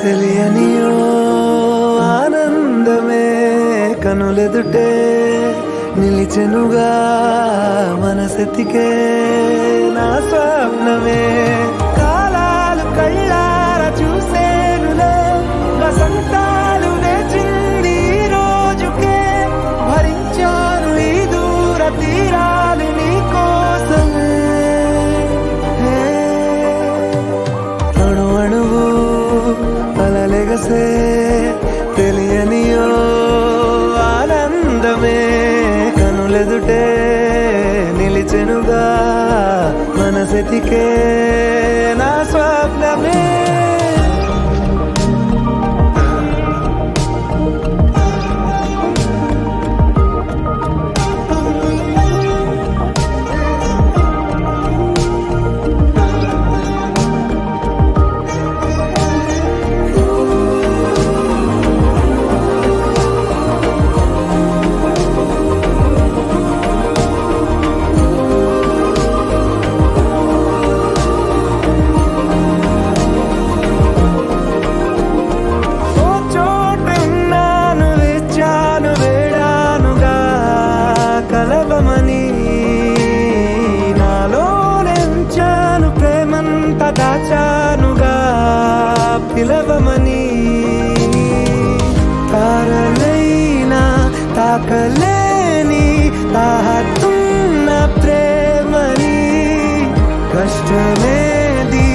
తెలియని ఓ ఆనందమే కనులెదుటే నిలిచెనుగా మనసెతికే నా స్వప్నమే కాలాలు కళ్ళార చూసేనులే వసంతాలు వేచింది ఈ రోజుకే భరించాను ఈ దూర తీరాలు నీ కోసమే అణు అణువు అలలెగసే తెలియని ఓ ఆనందమే కనులెదుటే నిలిచెనుగా మనసెతికే నా స్వప్నమే దాచానుగా పిలవమని తారలైనా తాకలేని తాహతున్న ప్రేమని కష్టమేది